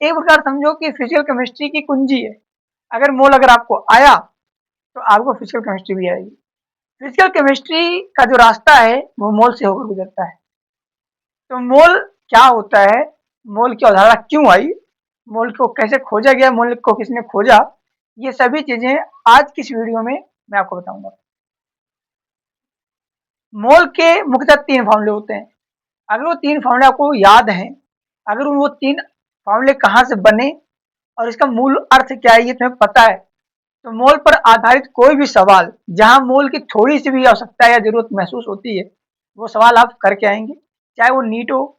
एक प्रकार समझो कि फिजिकल केमिस्ट्री की कुंजी है। अगर मोल अगर आपको आया तो आपको फिजिकल केमिस्ट्री भी आएगी। फिजिकल केमिस्ट्री का जो रास्ता है वो मोल से होकर गुजरता है। तो मोल क्या होता है, मोल की अवधारणा क्यों आई, मोल को कैसे खोजा गया, मोल को किसने खोजा, ये सभी चीजें आज की इस वीडियो में मैं आपको बताऊंगा। मोल के मुख्यतः 3 फॉर्मूले होते हैं। अगर वो 3 फॉर्मूले आपको याद हैं, अगर वो 3 फॉर्मूले कहाँ से बने और इसका मूल अर्थ क्या है ये तुम्हें पता है, तो मोल पर आधारित कोई भी सवाल जहां मोल की थोड़ी सी भी आवश्यकता या जरूरत महसूस होती है, वो सवाल आप करके आएंगे। चाहे वो नीट हो,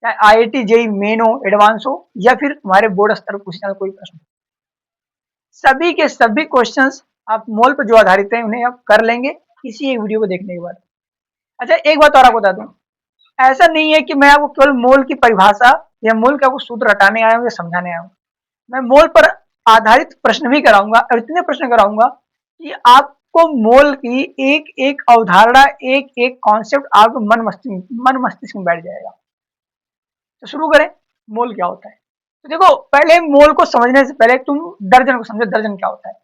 चाहे IIT जेईई मेन हो, एडवांस हो, या फिर हमारे बोर्ड स्तर पर पूछने का कोई प्रश्न, सभी के सभी क्वेश्चंस आप मोल पर जो आधारित हैं उन्हें आप कर लेंगे इसी एक वीडियो को देखने के बाद। अच्छा, एक बात और आपको बता दूं, ऐसा नहीं है कि मैं आपको केवल मोल की परिभाषा या मोल के आपको सूत्र रटाने आया हूँ या समझाने आया हूँ। मैं मोल पर आधारित प्रश्न भी कराऊंगा और इतने प्रश्न कराऊंगा कि आपको मोल की एक एक अवधारणा, एक एक कॉन्सेप्ट आपको मन मस्तिष्क में बैठ जाएगा। तो शुरू करें, मोल क्या होता है। तो देखो, पहले मोल को समझने से पहले तुम दर्जन को समझो, दर्जन क्या होता है।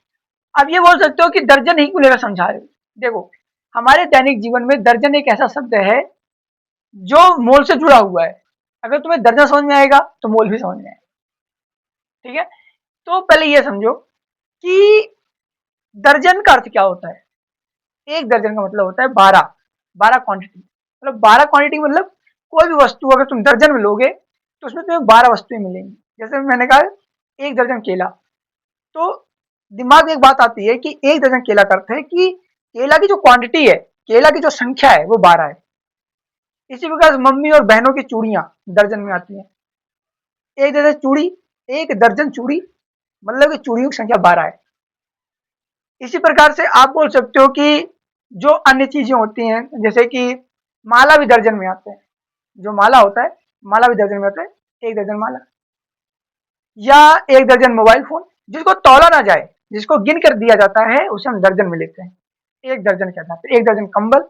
अब ये बोल सकते हो कि दर्जन ही क्यों लेकर समझा रहे हो। देखो, हमारे दैनिक जीवन में दर्जन एक ऐसा शब्द है जो मोल से जुड़ा हुआ है। अगर तुम्हें दर्जन समझ में आएगा तो मोल भी समझ में आएगा। ठीक है, तो पहले ये समझो कि दर्जन का अर्थ क्या होता है। एक दर्जन का मतलब होता है 12, 12 क्वांटिटी। मतलब 12 क्वांटिटी मतलब कोई भी वस्तु अगर तुम दर्जन में लोगे तो उसमें तुम्हें 12 वस्तुएं मिलेंगी। जैसे मैंने कहा एक दर्जन केला, तो दिमाग में एक बात आती है कि एक दर्जन केला का अर्थ है कि केला की जो क्वांटिटी है, केला की जो संख्या है वो 12 है। इसी प्रकार से मम्मी और बहनों की चूड़ियां दर्जन में आती हैं। एक दर्जन चूड़ी, एक दर्जन चूड़ी मतलब कि चूड़ियों की संख्या 12 है। इसी प्रकार से आप बोल सकते हो कि जो अन्य चीजें होती हैं, जैसे कि माला भी दर्जन में आते हैं। जो माला होता है, माला भी दर्जन में आता है, एक दर्जन माला, या एक दर्जन मोबाइल फोन। जिसको तौला ना जाए, जिसको गिन कर दिया जाता है, उसे हम दर्जन में लेते हैं, एक दर्जन कहलाता है। एक दर्जन कंबल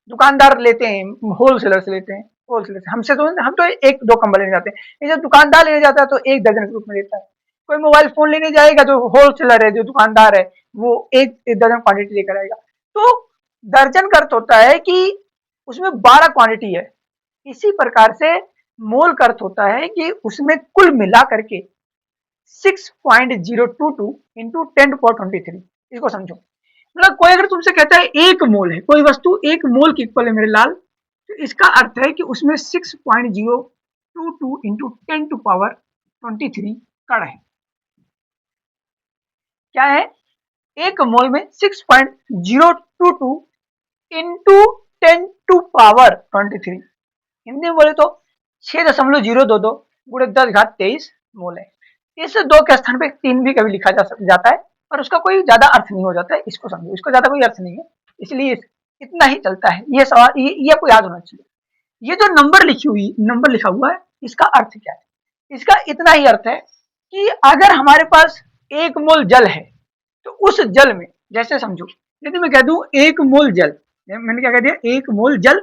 दुकानदार लेते हैं, होलसेलर से लेते हैं, होलसेलर से। हमसे तो हम तो एक दो कंबल लेने जाते हैं, ये जब दुकानदार लेने जाता है तो एक दर्जन के रूप में लेता है। कोई मोबाइल फोन लेने जाएगा, जो होलसेलर है, जो दुकानदार है, वो एक दर्जन क्वांटिटी लेकर आएगा। तो दर्जन का अर्थ होता है कि उसमें 12 क्वांटिटी है। इसी प्रकार से मोल का अर्थ होता है कि उसमें कुल मिला करके 6.022 इंटू 10⁻23। इसको समझो, मतलब कोई अगर तुमसे कहता है एक मोल है, कोई वस्तु एक मोल की इक्वल है मेरे लाल, तो इसका अर्थ है कि उसमें 6.022 इंटू 10⁻23 कण है। क्या है, एक मोल में 6.022 इंटू 10⁻23। हिंदी में बोले तो 6.022 गुणे 10⁻23 मोल है। इस 2 के स्थान पे 3 भी कभी लिखा जाता है, पर उसका कोई ज्यादा अर्थ नहीं हो जाता है। इसको समझो, इसको ज्यादा कोई अर्थ नहीं है, इसलिए इतना ही चलता है। ये सवाल ये आपको याद होना चाहिए। ये जो नंबर लिखा हुआ है, इसका अर्थ क्या है। इसका इतना ही अर्थ है कि अगर हमारे पास 1 मोल जल है, तो उस जल में, जैसे समझो, यदि मैं कह दूं 1 मोल जल, मैंने क्या कह दिया, 1 मोल जल,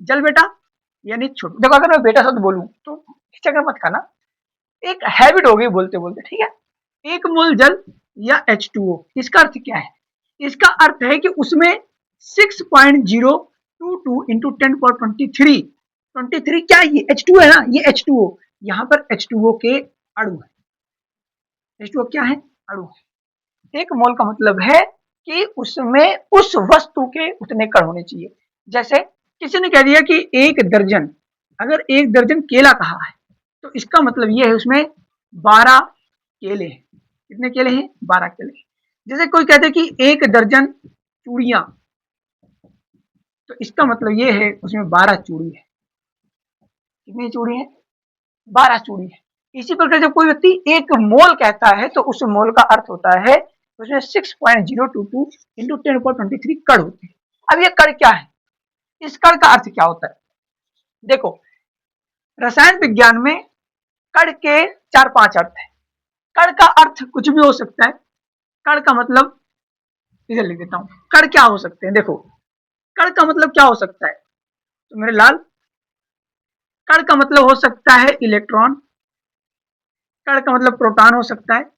जल बेटा यानी छोटू। देखो, अगर मैं बेटा शब्द बोलूं तो चक्कर मत खाना, एक हैबिट हो गई बोलते बोलते, ठीक है। 1 मोल जल या H2O, इसका अर्थ क्या है। इसका अर्थ है कि उसमें 6.022 इंटू 10⁻23 क्या है, ये H2O है ना, ये H2O, यहाँ पर H2O के अणु है। H2O क्या है, अणु है। 1 मोल का मतलब है कि उसमें उस वस्तु के उतने कण होने चाहिए। जैसे किसी ने कह दिया कि 1 दर्जन, अगर 1 दर्जन केला कहा है, तो इसका मतलब ये है उसमें 12 केले हैं। कितने केले हैं, 12 केले। जैसे कोई कहते हैं कि 1 दर्जन चूड़ियां, तो इसका मतलब ये है उसमें 12 चूड़ी है। कितनी चूड़ी है, 12 चूड़ी है। इसी प्रकार जब कोई व्यक्ति 1 मोल कहता है, तो उस मोल का अर्थ होता है उसमें 6.022 इंटू 10⁻23 कण होते हैं। अब ये कण क्या है, इस कण का अर्थ क्या होता है। देखो, रसायन विज्ञान में कण के 4-5 अर्थ है। कण का अर्थ कुछ भी हो सकता है। कण का मतलब, इधर लिख देता हूं, कण क्या हो सकते हैं। देखो, कण का मतलब क्या हो सकता है, तो मेरे लाल, कण का मतलब हो सकता है इलेक्ट्रॉन, कण का मतलब प्रोटॉन हो सकता है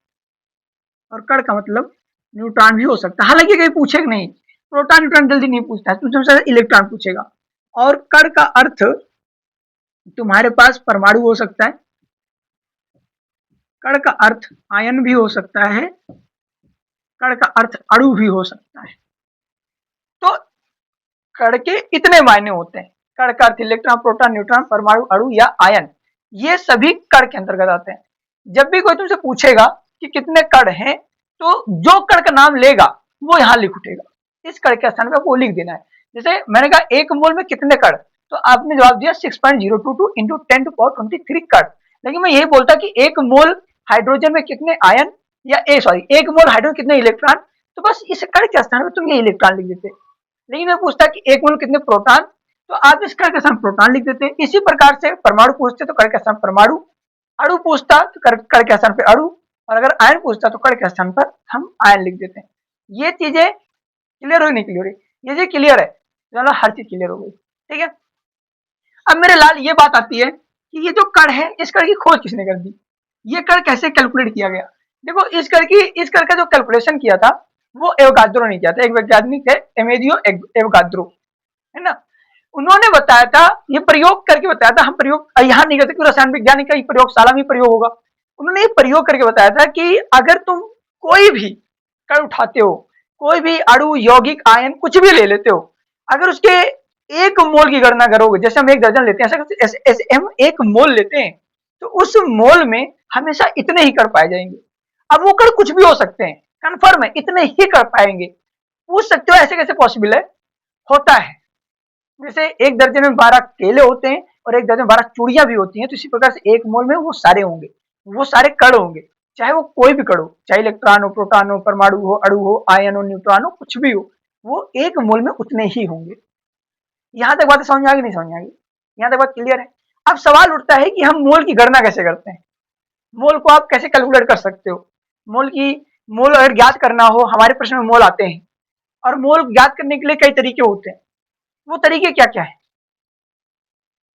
और कण का मतलब न्यूट्रॉन भी हो सकता है। हालांकि कहीं पूछेगा नहीं, प्रोटॉन न्यूट्रॉन जल्दी नहीं पूछता है, तुमसे इलेक्ट्रॉन पूछेगा। और कण का अर्थ तुम्हारे पास परमाणु हो सकता है, कण का अर्थ आयन भी हो सकता है, कण का अर्थ अणु भी हो सकता है। तो कण के इतने मायने होते हैं, कण का अर्थ इलेक्ट्रॉन, प्रोटॉन, न्यूट्रॉन, परमाणु, अणु या आयन, ये सभी कण के अंतर्गत आते हैं। जब भी कोई तुमसे पूछेगा कि कितने कण हैं, तो जो कण का नाम लेगा वो यहाँ लिख उठेगा, इस कण के स्थान पर वो लिख देना है। जैसे मैंने कहा 1 मोल में कितने कण, तो आपने जवाब दिया 6.022 इंटू 10⁻23 कण। लेकिन मैं यही बोलता कि 1 मोल हाइड्रोजन में कितने आयन, या 1 मोल हाइड्रोजन कितने इलेक्ट्रॉन, तो बस इस कण के स्थान पर तुम ये इलेक्ट्रॉन लिख देते। लेकिन मैं पूछता कि 1 मोल कितने प्रोटॉन, तो आप इस कण के स्थान प्रोटॉन लिख देते। इसी प्रकार से परमाणु पूछते तो कण के स्थान परमाणु, अणु पूछता तो कण के स्थान पर अणु, और अगर आयन पूछता तो कण के स्थान पर हम आयन लिख देते हैं। ये चीजें क्लियर हो नहीं क्लियर है? ये जो क्लियर है, चलो हर चीज क्लियर हो गई, ठीक है। अब मेरे लाल ये बात आती है कि ये जो कण है, इस कण की खोज किसने कर दी, ये कण कैसे कैलकुलेट किया गया। देखो इस कण का जो कैलकुलेशन किया था वो एवोगाद्रो ने किया था, एक वैज्ञानिक है एमेडियो एवोगाद्रो, है ना। उन्होंने बताया था, ये प्रयोग करके बताया था, हम प्रयोग यहाँ नहीं कर सकते, रसायन विज्ञान का प्रयोगशाला में प्रयोग होगा। उन्होंने ये प्रयोग करके बताया था कि अगर तुम कोई भी कण उठाते हो, कोई भी अणु, यौगिक, आयन कुछ भी ले लेते हो, अगर उसके 1 मोल की गणना करोगे, जैसे हम 1 दर्जन लेते हैं, ऐसे हम 1 मोल लेते हैं, तो उस मोल में हमेशा इतने ही कण पाए जाएंगे। अब वो कण कुछ भी हो सकते हैं, कन्फर्म है इतने ही कण पाएंगे। पूछ सकते हो ऐसे कैसे पॉसिबल है, होता है। जैसे 1 दर्जन में 12 केले होते हैं और 1 दर्जन में 12 चूड़ियां भी होती हैं, तो इसी प्रकार से 1 मोल में वो सारे होंगे, वो सारे कण होंगे, चाहे वो कोई भी कण हो, चाहे इलेक्ट्रॉन हो, प्रोटॉन हो, परमाणु हो, अणु हो, आयन हो, न्यूट्रॉन हो, कुछ भी हो, वो 1 मोल में उतने ही होंगे। यहां तक बात समझ में आ गई, नहीं समझ में आ गई? यहां तक बात क्लियर है? अब सवाल उठता है कि हम मोल की गणना कैसे करते हैं, मोल को आप कैसे कैलकुलेट कर सकते हो। मोल अगर ज्ञात करना हो, हमारे प्रश्न में मोल आते हैं, और मोल ज्ञात करने के लिए कई तरीके होते हैं, वो तरीके क्या क्या है।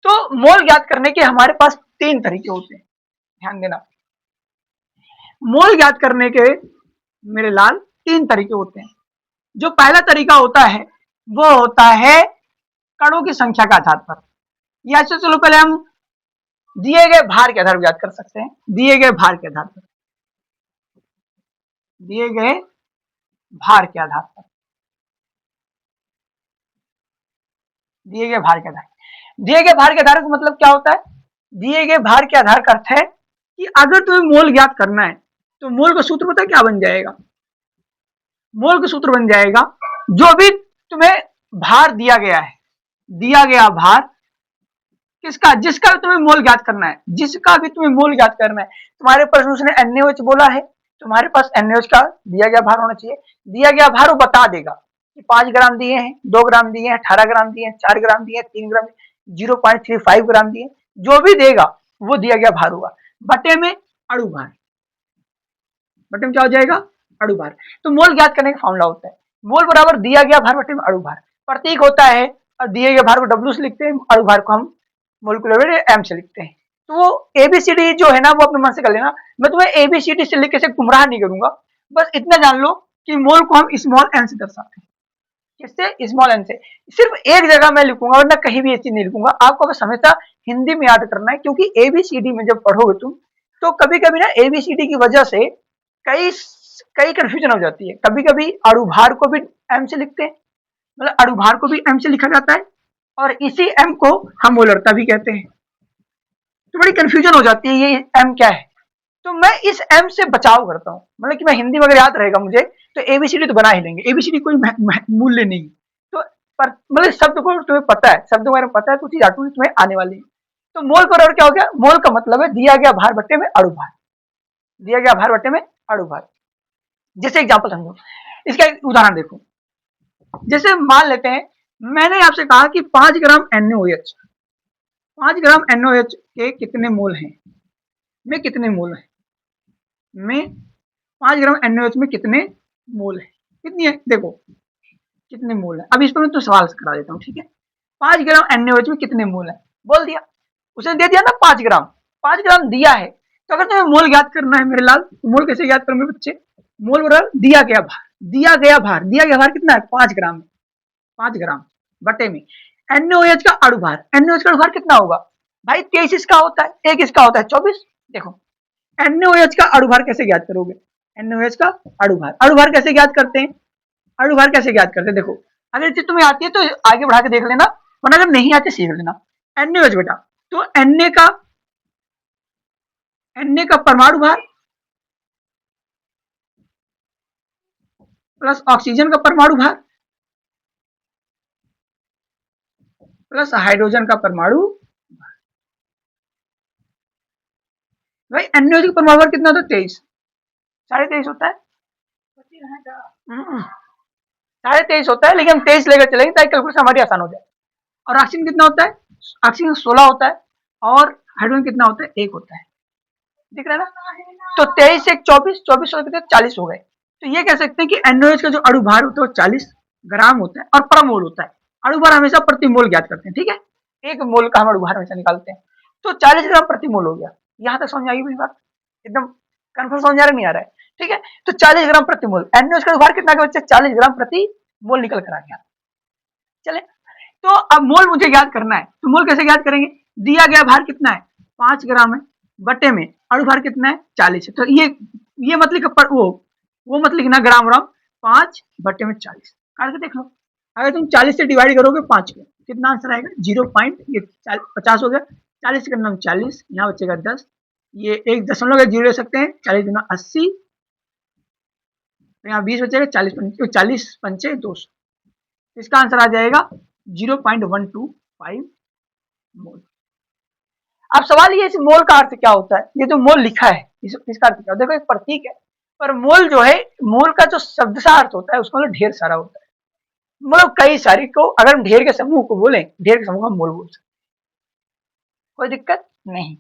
तो मोल ज्ञात करने के हमारे पास 3 तरीके होते हैं, ध्यान देना। मोल ज्ञात करने के मेरे लाल 3 तरीके होते हैं। जो पहला तरीका होता है वो होता है कणों की संख्या के आधार पर, या चलो पहले हम दिए गए भार के आधार पर ज्ञात कर सकते हैं। दिए गए भार के आधार पर, दिए गए भार के आधार पर, दिए गए भार के आधार, दिए गए भार के आधार का मतलब क्या होता है। दिए गए भार के आधार का अर्थ है कि अगर तुम्हें मोल ज्ञात करना है, तो मोल का सूत्र पता क्या बन जाएगा। मोल का सूत्र बन जाएगा, जो भी तुम्हें भार दिया गया है, दिया गया भार किसका, जिसका भी तुम्हें मोल ज्ञात करना है, जिसका भी तुम्हें मोल ज्ञात करना है। तुम्हारे प्रश्न उसने NaOH बोला है, तुम्हारे पास NaOH का दिया गया भार होना चाहिए। दिया गया भार वो बता देगा कि 5 ग्राम दिए हैं, 2 ग्राम दिए हैं, 18 ग्राम दिए हैं, 4 ग्राम दिए हैं, 3 ग्राम, 0.35 ग्राम दिए, जो भी देगा वो दिया गया भार होगा। बटे में अणु भार, बटे में क्या हो जाएगा, अणु भार। तो मोल ज्ञात करने का फॉर्मूला होता है मोल बराबर दिया गया भार बटे में अणु भार। प्रतीक होता है, और दिए गए भार को W से लिखते हैं, अणु भार को हम मोलिकुलर वेट M से लिखते हैं। तो वो ABCD जो है ना, वो अपने मन से कर लेना, मैं तुम्हें ABCD से लिख के से गुमराह नहीं करूंगा। बस इतना जान लो कि मोल को हम स्मॉल n से दर्शाते हैं। किससे, स्मॉल n से। सिर्फ एक जगह मैं लिखूंगा, वरना कहीं भी ऐसी नहीं लिखूंगा। आपको बस हमेशा हिंदी में याद करना है, क्योंकि ABCD में जब पढ़ोगे तुम, तो कभी कभी ना ABCD की वजह से कई कई कंफ्यूजन हो जाती है। कभी कभी अणुभार को भी M से लिखते हैं, मतलब अणुभार को भी M से लिखा जाता है, और इसी M को हम मोलरता भी कहते हैं। तो बड़ी कंफ्यूजन हो जाती है ये M क्या है। तो मैं इस M से बचाव करता हूँ, मतलब कि मैं हिंदी में अगर याद रहेगा मुझे, तो ABCD तो बना ही लेंगे। ABCD कोई मूल्य नहीं, तो पर मतलब शब्द को तुम्हें पता है, शब्द बारे में पता है, तो चीज ऑटोमेटिक तुम्हें आने वाली है। तो मोल बराबर क्या हो गया, मोल का मतलब है दिया गया भार बट्टे में अणु भार, दिया गया भार बट्टे में अणु भार। जैसे एग्जाम्पल समझो, इसका एक उदाहरण देखो। जैसे मान लेते हैं, मैंने आपसे कहा कि 5 ग्राम NaOH, 5 ग्राम NaOH के कितने मोल हैं, में कितने मोल हैं, में 5 ग्राम NaOH में कितने मोल है, कितनी है, देखो कितने मोल है। अब इस पर मैं तो सवाल करा देता हूँ, ठीक है। 5 ग्राम NaOH में कितने मोल है, बोल दिया, उसने दे दिया ना 5 ग्राम, 5 ग्राम दिया है। तो अगर तुम्हें मोल याद करना है मेरे लाल, तो मोल कैसे याद करोगे बच्चे? मोल बराबर दिया गया भार, दिया गया भार, दिया गया भार कितना है? 5 ग्राम, 5 ग्राम बटे में NaOH का अणु भार, NaOH का अणु भार कितना होगा भाई? 23 इसका होता है, एक इसका होता है 24। देखो NaOH का अणु भार कैसे ज्ञात करोगे? NaOH का अणु भार कैसे ज्ञात करते हैं? अणु भार कैसे ज्ञात करते हैं? देखो अगर चीज तुम्हें आती है तो आगे बढ़ा के देख लेना, वरना अगर नहीं आती सीख लेना। NaOH बेटा, तो Na का परमाणु भार प्लस ऑक्सीजन का परमाणु भार प्लस हाइड्रोजन का परमाणु भार। भाई NaOH का परमाणु भार कितना होता है? 23, 23.5 होता है, 23.5 होता है, लेकिन हम 23 लेकर चलेंगे ताकि कैलकुलेशन हमारी आसान हो जाए। और ऑक्सीजन कितना होता है? ऑक्सीजन 16 होता है, और हाइड्रोजन कितना होता है? 1 होता है। दिख रहा है ना? तो 23 से 24, 24 कितने? 40 हो गए। तो ये कह सकते हैं कि NaOH का जो अणु भार होता है वो 40 ग्राम होता है और परमोल होता है। अणु भार हमेशा प्रति मोल ज्ञात करते हैं, ठीक है? एक मोल का हम अणु भार हमेशा निकालते हैं। तो 40 ग्राम प्रति मोल हो गया। यहाँ तक समझ आई मेरी बात? एकदम कन्फर्म समझ आ रहा नहीं आ रहा है? ठीक है, तो 40 ग्राम प्रति मोल। NaOH का अणु भार कितना बच्चे? 40 ग्राम प्रति मोल निकल कर आ गया। चले, तो अब मोल मुझे याद करना है, तो मोल कैसे याद करेंगे? दिया गया भार कितना है? 5 ग्राम है, बटे में अणु भार कितना है? 40 है। तो ये मत लिख, वो मत लिखना ग्राम ग्राम, 5 बटे में 40 काट के देख लो। अगर तुम 40 से डिवाइड करोगे 5 को, कितना आंसर आएगा? 0.50 हो गया। 40 के नाम 40, यहाँ बचेगा 10, ये एक दशमलव 0 ले सकते हैं, 40 गुना 80, यहाँ 20 बचेगा, 40 पंचे 200, इसका आंसर आ जाएगा 0.125 मोल। अब सवाल ये, इस मोल का अर्थ क्या होता है? ये जो मोल लिखा है इसका अर्थ क्या? देखो एक प्रतीक है, पर मोल जो है, मोल का जो शब्द सा अर्थ होता है उसका मतलब ढेर सारा होता है, मतलब कई सारी को, अगर हम ढेर के समूह को बोलें, ढेर के समूह का मोल बोल सकते, कोई दिक्कत नहीं।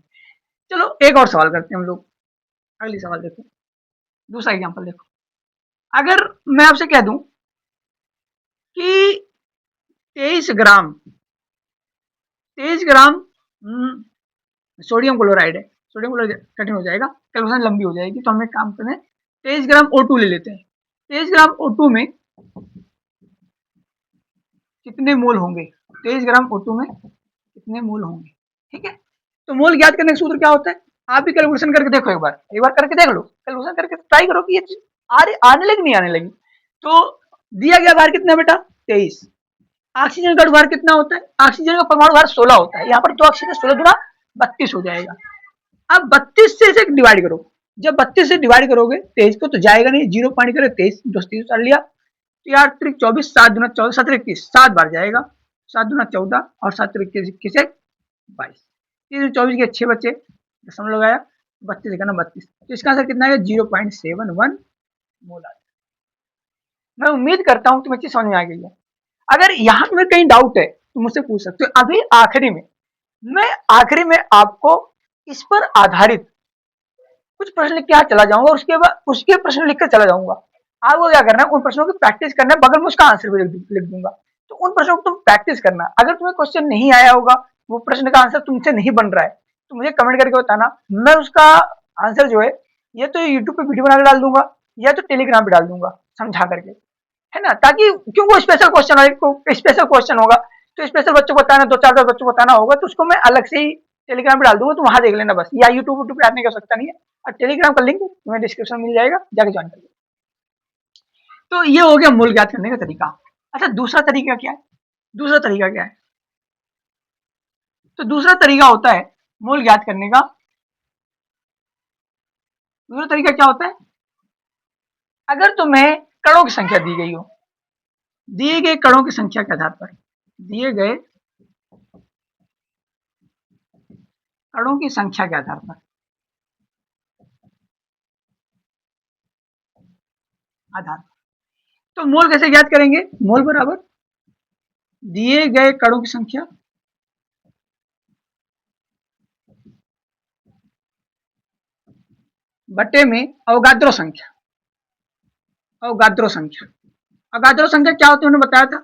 चलो एक और सवाल करते हैं हम लोग, अगली सवाल देखो, दूसरा एग्जाम्पल देखो। अगर मैं आपसे कह दूं कि 23 ग्राम सोडियम क्लोराइड है, सोडियम क्लोराइड कठिन हो जाएगा, कैलकुलेशन लंबी हो जाएगी, तो हम एक काम करें, 23 ग्राम O2 ले लेते हैं। 23 ग्राम O2 में कितने मोल होंगे? 23 ग्राम O2 में कितने मोल होंगे? ठीक है, तो मोल ज्ञात करने का सूत्र क्या होता है? आप भी कैलकुलेशन करके देखो, एक बार करके देख लो, कैलकुलेशन करके ट्राई करो कि ये चीज आने लगी नहीं आने लगी। तो दिया गया भार कितना बेटा? 23। ऑक्सीजन का भार कितना होता है? ऑक्सीजन का परमाणु भार 16 होता है, यहाँ पर 2 ऑक्सीजन 16 गुना 32 हो जाएगा। अब 32 से डिवाइड करो, जब 32 से डिवाइड करोगे 23 को तो जाएगा नहीं, 0 पॉइंट करे 23 कर लिया, तो यार 24, 7 दुना 14, 17 21, 7 बार जाएगा, 7 दुना 14 और 7 21 21 22, 24 के 6 बच्चे, दशमलव लगाया, 32 का 32, तो इसका आंसर कितना है? 0.71 मोल आ। मैं उम्मीद करता हूँ तुम्हें चीज समझ में आ गई है। अगर यहाँ तुम्हें कहीं डाउट है तो मुझसे पूछ सकते हो। अभी आखिरी में आपको इस पर आधारित कुछ प्रश्न लिख के यहाँ चला जाऊंगा, उसके बाद उसके प्रश्न लिख कर चला जाऊंगा। आपको क्या करना है? उन प्रश्नों की प्रैक्टिस करना है, बगल में उसका आंसर भी लिख दूंगा, तो उन प्रश्नों को तुम प्रैक्टिस करना। अगर तुम्हें क्वेश्चन नहीं आया होगा, वो प्रश्न का आंसर तुमसे नहीं बन रहा है, तो मुझे कमेंट करके बताना, मैं उसका आंसर जो है या तो यूट्यूब पे वीडियो बनाकर डाल दूंगा या तो टेलीग्राम पे डाल दूंगा समझा करके, है ना, ताकि क्योंकि स्पेशल क्वेश्चन होगा, तो स्पेशल बच्चों को बताना, 2-4 बच्चों को बताना होगा, तो उसको मैं अलग से ही टेलीग्राम पे डाल दूंगा, तो वहां देख लेना बस, या यूट्यूब पे आने की आवश्यकता नहीं है, और टेलीग्राम का लिंक तुम्हें डिस्क्रिप्शन मिल जाएगा, जाके ज्वाइन कर लो। तो ये हो गया मूल ज्ञात करने का तरीका। अच्छा, दूसरा तरीका क्या है? तो दूसरा तरीका होता है मूल ज्ञात करने का। दूसरा तरीका क्या होता है? अगर तुम्हें कणों की संख्या दी गई हो, दिए गए कणों की संख्या के आधार पर, दिए गए कणों की संख्या के आधार पर तो मोल कैसे ज्ञात करेंगे? मोल बराबर दिए गए कणों की संख्या बटे में अवगाद्रो संख्या। अवगाद्रो संख्या क्या होती है उन्होंने बताया था।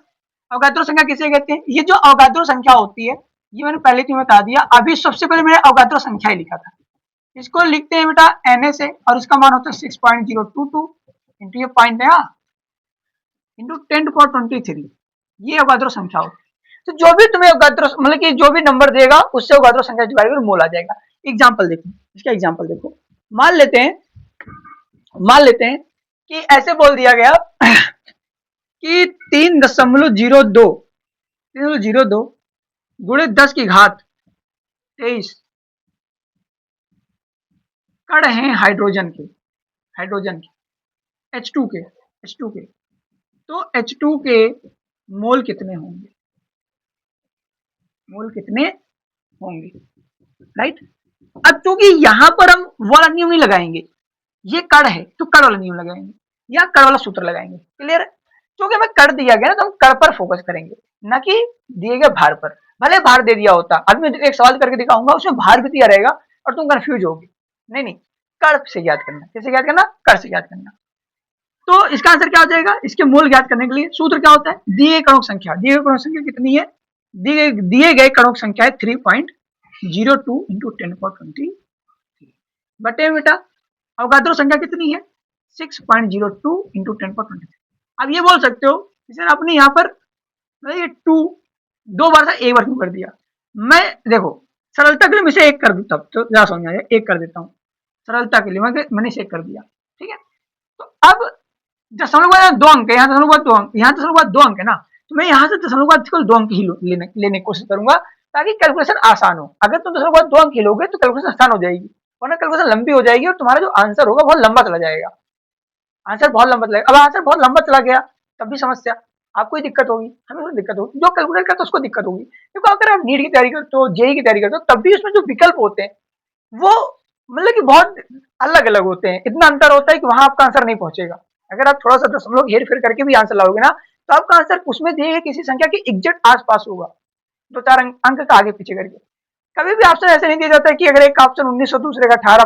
अवगाद्रो संख्या किसे कहते हैं? ये जो अवगाद्रो संख्या होती है, ये मैंने पहले तुम्हें बता दिया, अभी सबसे पहले मैंने अवगाद्रो संख्या ही लिखा था, इसको लिखते हैं बेटा Na से, और इसका मान होता है 6.022 इंटू ये पॉइंट है इंटू 10⁻23। ये अवगाद्रो संख्या होती है। तो जो भी तुम्हें अवगाद्रो मतलब कि जो भी नंबर देगा उससे अवगाद्रो संख्या डिवाइड कर मोल आ जाएगा। एग्जाम्पल देखो, इसका एग्जाम्पल देखो। मान लेते हैं कि ऐसे बोल दिया गया कि 3.02 गुणे 10⁻23 कण हैं हाइड्रोजन के H2 के। तो H2 के मोल कितने होंगे, राइट। अब चूंकि यहां पर हम वाला नियम नहीं लगाएंगे, ये कण है तो कण वाला नियम लगाएंगे या कण वाला सूत्र लगाएंगे, क्लियर है। क्योंकि हमें कण दिया गया ना, तो हम कण पर फोकस करेंगे, ना कि दिए गए भार पर। भले भार दे दिया होता, अभी मैं एक सवाल करके दिखाऊंगा उसमें भार भी दिया रहेगा और तुम कंफ्यूज होगी। नहीं, कण से याद करना। कैसे याद करना? कण से याद करना। तो इसका आंसर क्या हो जाएगा? इसके मोल ज्ञात करने के लिए सूत्र क्या होता है? दिए गए कणों की संख्या कितनी है? दिए गए कणों की संख्या है 3.02 इंटू 10⁻23 बटे बेटा अवगाद्रो संख्या कितनी है? 6.02 इंटू 10⁻23। अब ये बोल सकते हो सर आपने यहाँ पर ये 2 दो बार था, एक बार क्यों कर दिया? मैं देखो सरलता के लिए मैं इसे एक कर दूँ, तब तो ज्यादा समझ आ जाए। एक कर देता हूँ सरलता के लिए, मैंने इसे एक कर दिया, ठीक है। तो अब दशमलव के बाद 2 अंक है, यहाँ दशमलव के बाद 2 अंक, यहाँ दशमलव के बाद 2 अंक है ना, तो मैं यहाँ से दशमलव के बाद केवल 2 अंक ही लेने की कोशिश करूंगा ताकि कैलकुलेशन आसान हो। अगर तुम दशमलव के बाद 2 अंक ही लोगे तो कैलकुलेशन आसान हो जाएगी, वरना कैलकुलेशन लंबी हो जाएगी और तुम्हारा जो आंसर होगा बहुत लंबा चला जाएगा। आंसर बहुत लंबा चलेगा। अब आंसर बहुत लंबा चला गया तब भी समस्या, आपको ही दिक्कत होगी, हमें थोड़ी दिक्कत होगी, जो कैलकुलेट करता है उसको दिक्कत होगी। क्योंकि अगर आप नीट की तैयारी करते हो, जेई की तैयारी करते हो, तब भी उसमें जो विकल्प होते हैं वो मतलब कि बहुत अलग अलग होते हैं। इतना अंतर होता है कि वहां आपका आंसर नहीं पहुंचेगा। अगर आप थोड़ा सा दशमलव हेर फेर करके भी आंसर लाओगे ना, तो आपका आंसर उसमें दिए गए किसी संख्या के एग्जैक्ट आसपास होगा, 2-4 अंक का आगे पीछे करके। कभी भी ऑप्शन ऐसे नहीं दिया जाता है कि अगर एक का ऑप्शन 19 हो, दूसरे का 18,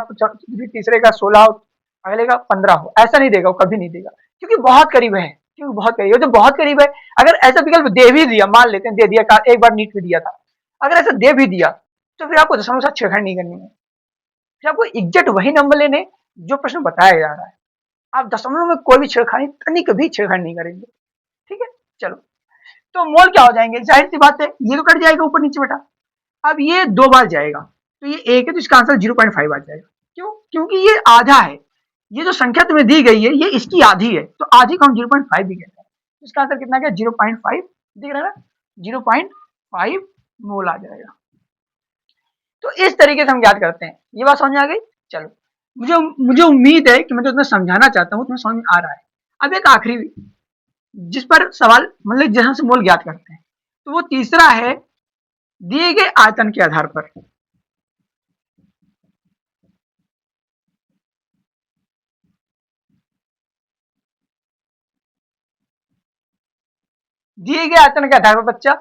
तीसरे का 16 हो, अगले का 15 हो, ऐसा नहीं देगा, वो कभी नहीं देगा। क्योंकि बहुत करीब है, क्योंकि बहुत करीब है। जो बहुत करीब है, अगर ऐसा विकल्प दे भी दिया, मान लेते हैं दे दिया, एक बार नीट में दिया था, अगर ऐसा दे भी दिया तो फिर आपको दशमलव के साथ छेड़छाड़ नहीं करनी है। फिर आपको एग्जैक्ट वही नंबर लेने जो प्रश्न बताया जा रहा है। आप दशमलव में कोई भी छेड़खानी, तनिक भी छेड़खानी नहीं करेंगे, ठीक है। चलो, तो मोल क्या हो जाएंगे? जाहिर सी बात है ये तो कट जाएगा ऊपर नीचे बेटा। अब ये 2 बार जाएगा तो ये 1 है, तो इसका आंसर 0.5 आ जाएगा। क्यों? क्योंकि ये आधा है, ये जो संख्या तुम्हें दी गई है ये इसकी आधी है, तो आधी को हम 0.5 भी कहते हैं। तो इसका आंसर कितना गया? 0.5 दिख रहा है ना, 0.5 मोल आ जाएगा। तो इस तरीके से हम याद करते हैं। ये बात समझ में आ गई? चलो, मुझे उम्मीद है कि मैं जो तुम्हें समझाना चाहता हूँ तुम्हें समझ में आ रहा है। अब एक आखिरी जिस पर सवाल मतलब जहां से मोल ज्ञात करते हैं, तो वो तीसरा है दिए गए आयतन के आधार पर। दिए गए आयतन के आधार पर बच्चा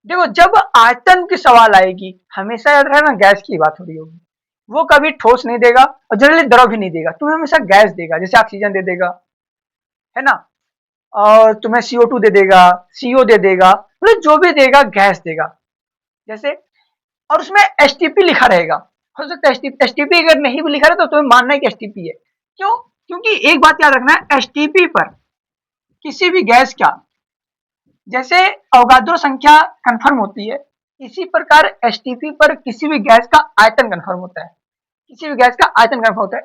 देखो, जब आयतन की सवाल आएगी हमेशा याद रखना गैस की बात हो रही होगी। वो कभी ठोस नहीं देगा और जनरली द्रव भी नहीं देगा, तुम्हें हमेशा गैस देगा। जैसे ऑक्सीजन दे देगा, है ना, और तुम्हें CO2 दे देगा, CO दे देगा, मतलब जो भी देगा गैस देगा। जैसे, और उसमें STP लिखा रहेगा। हो सकता है STP अगर नहीं भी लिखा रहा तो तुम्हें मानना है कि STP है। क्यों? क्योंकि एक बात याद रखना है, STP पर किसी भी गैस का जैसे अवगाद्रो संख्या कंफर्म होती है, इसी प्रकार एसटीपी पर किसी भी गैस का आयतन कंफर्म होता है। किसी भी गैस का आयतन कंफर्म होता है।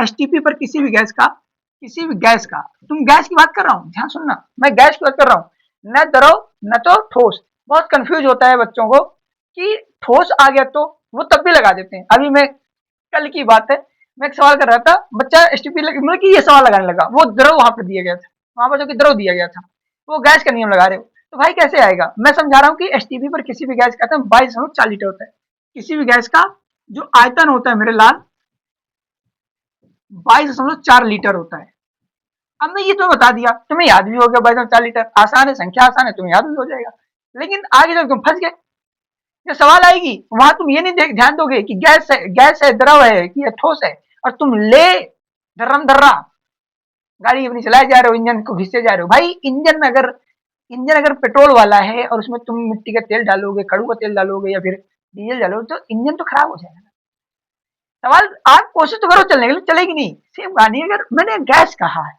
एसटीपी पर किसी भी गैस का, तुम गैस की बात कर रहा हूँ, ध्यान सुनना, मैं गैस की बात कर रहा हूँ, न द्रव न तो ठोस। बहुत कंफ्यूज होता है बच्चों को कि ठोस आ गया तो वो तब भी लगा देते हैं। अभी मैं कल की बात है, मैं एक सवाल कर रहा था, बच्चा एसटीपी मतलब कि ये सवाल लगाने लगा, वो द्रव वहां पर दिया गया था, वहां पर जो कि द्रव दिया गया था, वो गैस का नियम लगा रहे हो। तो भाई कैसे आएगा? मैं समझा रहा हूँ कि एसटीपी पर किसी भी गैस का आयतन 22.4 लीटर होता है। किसी भी गैस का जो आयतन होता है मेरे लाल 22.4 लीटर होता है। अब मैं ये तो बता दिया, तुम्हें याद भी हो गया 22.4 लीटर, आसान है, संख्या आसान है, तुम्हें याद भी हो जाएगा। लेकिन आगे जब तुम फंस गए, जब सवाल आएगी वहां तुम ये नहीं ध्यान दोगे कि गैस है, द्रव है कि या ठोस है, और तुम ले धर्रम धर्रा गाड़ी अपनी चलाए जा रहे हो, इंजन को घिसते जा रहे हो। भाई इंजन अगर पेट्रोल वाला है और उसमें तुम मिट्टी का तेल डालोगे, कड़ू का तेल डालोगे या फिर डीजल डालोगे, तो इंजन तो खराब हो जाएगा। सवाल आप कोशिश तो करो चलने के लिए, चलेगी नहीं। सेम कहानी, अगर मैंने गैस कहा है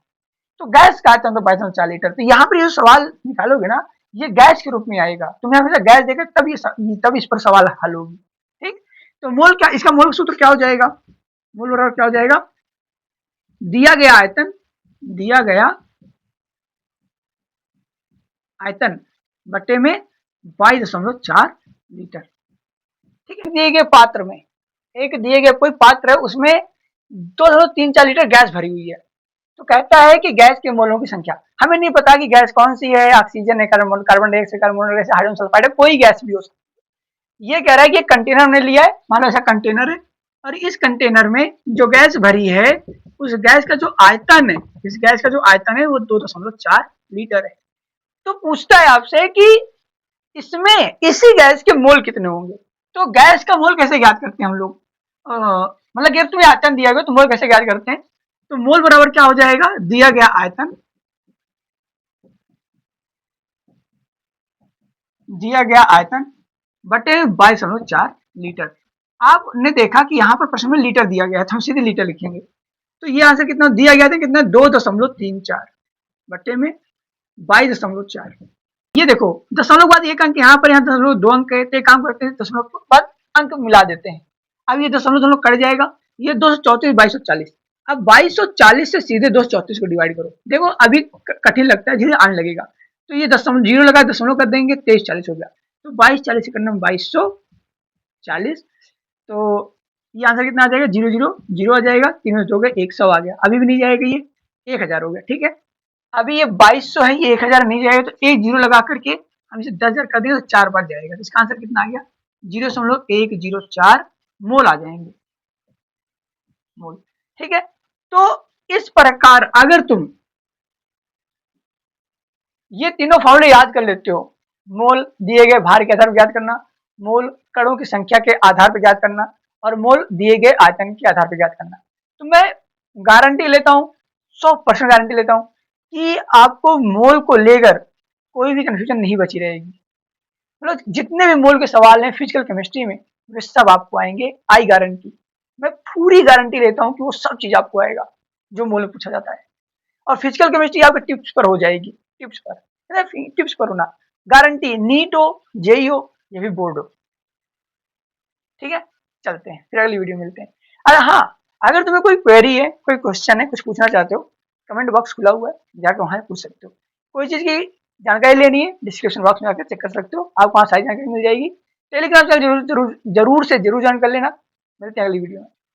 तो गैस का आयतन तो 2204 लीटर, तो यहाँ पर ये सवाल निकालोगे ना, ये गैस के रूप में आएगा। तुम्हें हमेशा गैस देकर तब इस पर सवाल हल होगी। ठीक, तो मोल क्या, इसका मोल सूत्र क्या हो जाएगा, मोल बराबर क्या हो जाएगा, दिया गया आयतन, दिया गया आयतन बटे में 22.4 लीटर। ठीक है, दिए गए पात्र में, एक दिए गए कोई पात्र है, उसमें 2.34 लीटर गैस भरी हुई है। तो कहता है कि गैस के मोलों की संख्या, हमें नहीं पता कि गैस कौन सी है, ऑक्सीजन है, carbon dioxide, carbon monoxide, hydrogen sulphide है, कोई गैस भी हो सकती है। ये कह रहा है कि कंटेनर हमने लिया है, मान लो ऐसा कंटेनर है, और इस कंटेनर में जो गैस भरी है, उस गैस का जो आयतन है, इस गैस का जो आयतन है वो 2.4 लीटर है। तो पूछता है आपसे कि इसमें इसी गैस के मोल कितने होंगे। तो गैस का मोल कैसे ज्ञात करते हैं हम लोग, मतलब कि तुम्हें आयतन दिया गया तो मोल कैसे ज्ञात करते हैं, तो मोल बराबर क्या हो जाएगा, दिया गया आयतन, दिया गया आयतन बटे 22.4 लीटर। आपने देखा कि यहाँ पर प्रश्न में लीटर दिया गया है, तो हम सीधे लीटर लिखेंगे। तो ये आंसर कितना दिया गया था, कितना 2.34 बटे में 22.4। ये देखो दशमलव के बाद एक अंक यहाँ पर, यहाँ दशमलव 2 अंक कहते, काम करते हैं दशमलव के बाद अंक मिला देते हैं। अब ये दशमलव दशमलव कट जाएगा, ये 234 2240। अब 2240 से सीधे 234 को डिवाइड करो, देखो अभी कठिन लगता है, धीरे आने लगेगा। तो ये दशमलव जीरो लगा, दशमलव कर देंगे, 2340 हो गया। तो 2240 से करना 2240, तो ये आंसर कितना आ जाएगा, 0 आ जाएगा, तीनों से हो गए 100 आ गया। अभी भी नहीं जाएगा, ये 1000 हो गया। ठीक है, अभी ये 2200 है, ये 1000 नहीं जाएगा, तो एक जीरो लगा करके हम इसे 10,000 कर देंगे तो 4 बार जाएगा। तो इसका आंसर कितना आ गया, 0.104 मोल आ जाएंगे, मोल। ठीक है, तो इस प्रकार अगर तुम ये तीनों फॉर्मूले याद कर लेते हो, मोल दिए गए भार के आधार पर ज्ञात करना, मोल कणों की संख्या के आधार पर ज्ञात करना, और मोल दिए गए आयतन के आधार पर ज्ञात करना, तो मैं गारंटी लेता हूँ, 100% गारंटी लेता हूँ कि आपको मोल को लेकर कोई भी कंफ्यूजन नहीं बची रहेगी। मतलब जितने भी मोल के सवाल हैं फिजिकल केमिस्ट्री में, वे सब आपको आएंगे, आई गारंटी। मैं पूरी गारंटी लेता हूँ कि वो सब चीज आपको आएगा जो मोल में पूछा जाता है। और फिजिकल केमिस्ट्री आपके टिप्स पर हो जाएगी, टिप्स पर, टिप्स पर होना गारंटी, नीट हो, जेई हो, या फिर बोर्ड हो। ठीक है, चलते हैं फिर अगली वीडियो में मिलते हैं। अरे हाँ, अगर तुम्हें कोई क्वेरी है, कोई क्वेश्चन है, कुछ पूछना चाहते हो, कमेंट बॉक्स खुला हुआ है, जाकर वहां पूछ सकते हो। कोई चीज की जानकारी लेनी है, डिस्क्रिप्शन बॉक्स में आकर चेक कर सकते हो, आपको वहाँ सारी जानकारी मिल जाएगी। टेलीग्राम चैनल जरूर जरूर जरूर से जरूर ज्वाइन कर लेना। मिलते हैं अगली वीडियो में।